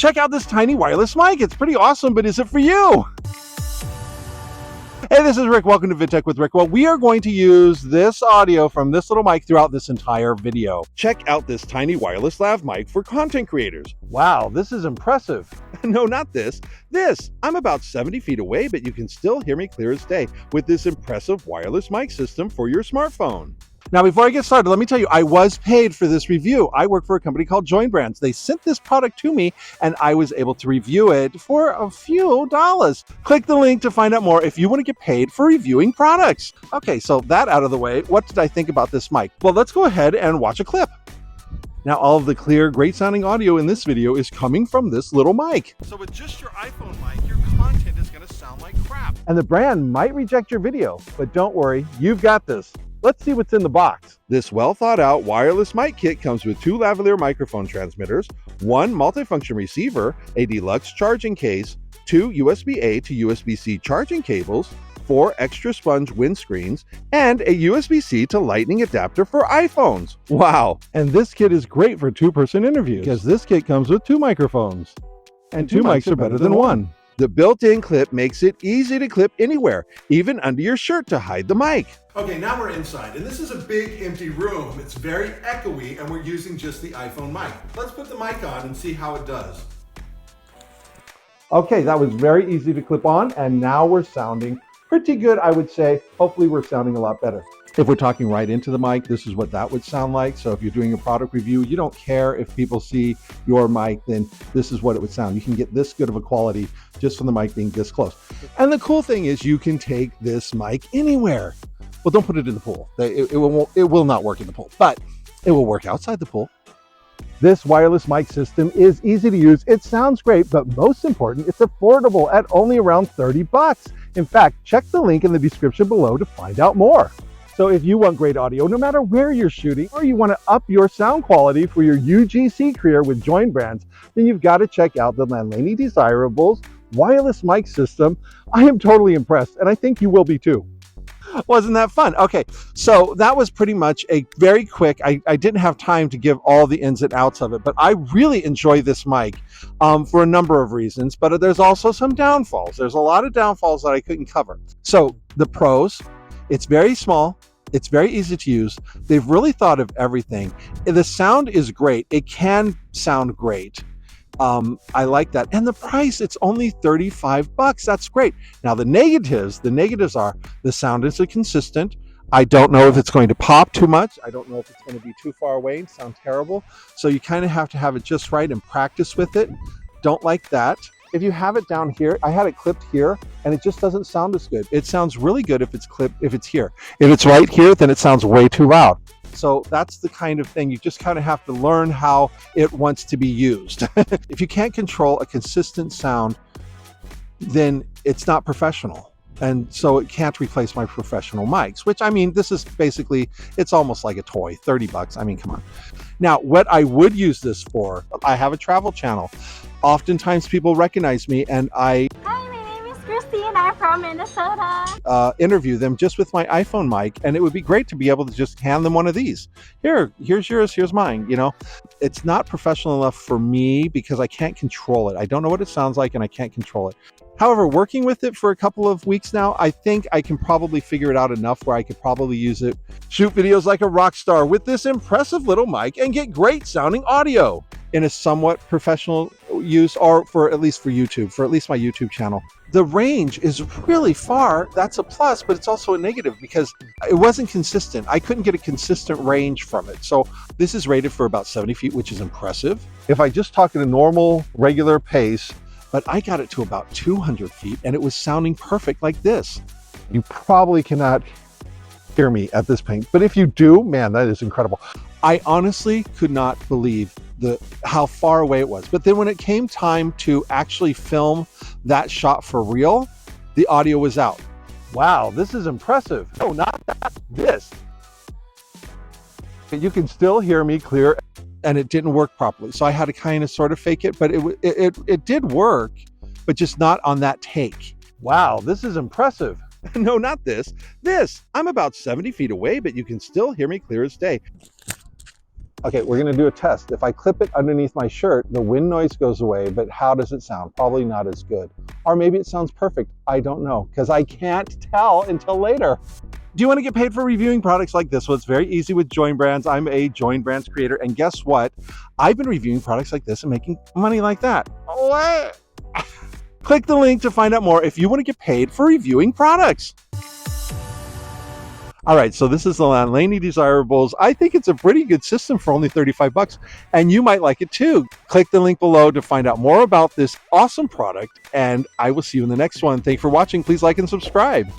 check out this tiny wireless mic. It's pretty awesome, but is it for you? Hey, this is Rick. Welcome to VidTech with Rick. Well, we are going to use this audio from this little mic throughout this entire video. Check out this tiny wireless lav mic for content creators. Wow, this is impressive. No, not this. This. I'm about 70 feet away, but you can still hear me clear as day with this impressive wireless mic system for your smartphone. Now, before I get started, let me tell you, I was paid for this review. I work for a company called Join Brands. They sent this product to me, and I was able to review it for a few dollars. Click the link to find out more if you want to get paid for reviewing products. Okay, so that out of the way, what did I think about this mic? Well, let's go ahead and watch a clip. Now, all of the clear, great-sounding audio in this video is coming from this little mic. So with just your iPhone mic, your content is going to sound like crap. And the brand might reject your video, but don't worry, you've got this. Let's see what's in the box. This well-thought-out wireless mic kit comes with 2 lavalier microphone transmitters, 1 multifunction receiver, a deluxe charging case, 2 USB-A to USB-C charging cables, 4 extra sponge windscreens, and a USB-C to Lightning adapter for iPhones. Wow! And this kit is great for 2-person interviews because this kit comes with 2 microphones. And 2 mics are better than 1. The built-in clip makes it easy to clip anywhere, even under your shirt to hide the mic. Okay, now we're inside, and this is a big empty room. It's very echoey, and we're using just the iPhone mic. Let's put the mic on and see how it does. Okay, that was very easy to clip on, and now we're sounding pretty good, I would say. Hopefully we're sounding a lot better. If we're talking right into the mic, this is what that would sound like. So if you're doing a product review, you don't care if people see your mic, then this is what it would sound. You can get this good of a quality just from the mic being this close. And the cool thing is you can take this mic anywhere. Well, don't put it in the pool. It will not work in the pool, but it will work outside the pool. This wireless mic system is easy to use. It sounds great, but most important, it's affordable at only around 30 bucks. In fact, check the link in the description below to find out more. So if you want great audio, no matter where you're shooting, or you want to up your sound quality for your UGC career with Join Brands, then you've got to check out the LIANYI Desirables wireless mic system. I am totally impressed, and I think you will be too. Wasn't that fun? Okay, so that was pretty much a very quick, I didn't have time to give all the ins and outs of it, but I really enjoy this mic for a number of reasons, but there's also some downfalls. There's a lot of downfalls that I couldn't cover. So the pros, it's very small. It's very easy to use. They've really thought of everything. The sound is great. It can sound great. I like that. And the price, it's only 35 bucks. That's great. Now the negatives are the sound isn't consistent. I don't know if it's going to pop too much. I don't know if it's going to be too far away and sound terrible. So you kind of have to have it just right and practice with it. Don't like that. If you have it down here, I had it clipped here and it just doesn't sound as good. It sounds really good if it's clipped, if it's here. If it's right here, then it sounds way too loud. So that's the kind of thing you just kind of have to learn how it wants to be used. If you can't control a consistent sound, then it's not professional. And so it can't replace my professional mics, which I mean, this is basically, it's almost like a toy, 30 bucks. I mean, come on. Now, what I would use this for, I have a travel channel. Oftentimes people recognize me and I I'm from Minnesota. Interview them just with my iPhone mic, and it would be great to be able to just hand them one of these. Here's yours, here's mine. You know, it's not professional enough for me because I can't control it. I don't know what it sounds like and I can't control it. However, working with it for a couple of weeks now, I think I can probably figure it out enough where I could probably use it, shoot videos like a rock star with this impressive little mic and get great sounding audio in a somewhat professional use, or for at least my YouTube channel. The range is really far. That's a plus, but it's also a negative because it wasn't consistent. I couldn't get a consistent range from it. So this is rated for about 70 feet, which is impressive. If I just talk at a normal, regular pace, but I got it to about 200 feet and it was sounding perfect like this. You probably cannot hear me at this point, but if you do, man, that is incredible. I honestly could not believe how far away it was. But then when it came time to actually film that shot for real, the audio was out. Wow, this is impressive. No, not that, this. You can still hear me clear, and it didn't work properly. So I had to kind of sort of fake it, but it did work, but just not on that take. Wow, this is impressive. No, not this. This. I'm about 70 feet away, but you can still hear me clear as day. Okay, we're gonna do a test. If I clip it underneath my shirt, the wind noise goes away, but how does it sound? Probably not as good. Or maybe it sounds perfect. I don't know, because I can't tell until later. Do you want to get paid for reviewing products like this? Well, it's very easy with Join Brands. I'm a Join Brands creator, and guess what? I've been reviewing products like this and making money like that. What? Click the link to find out more if you want to get paid for reviewing products. All right, so this is the LIANYI Desirables. I think it's a pretty good system for only 35 bucks, and you might like it too. Click the link below to find out more about this awesome product, and I will see you in the next one. Thanks for watching. Please like and subscribe.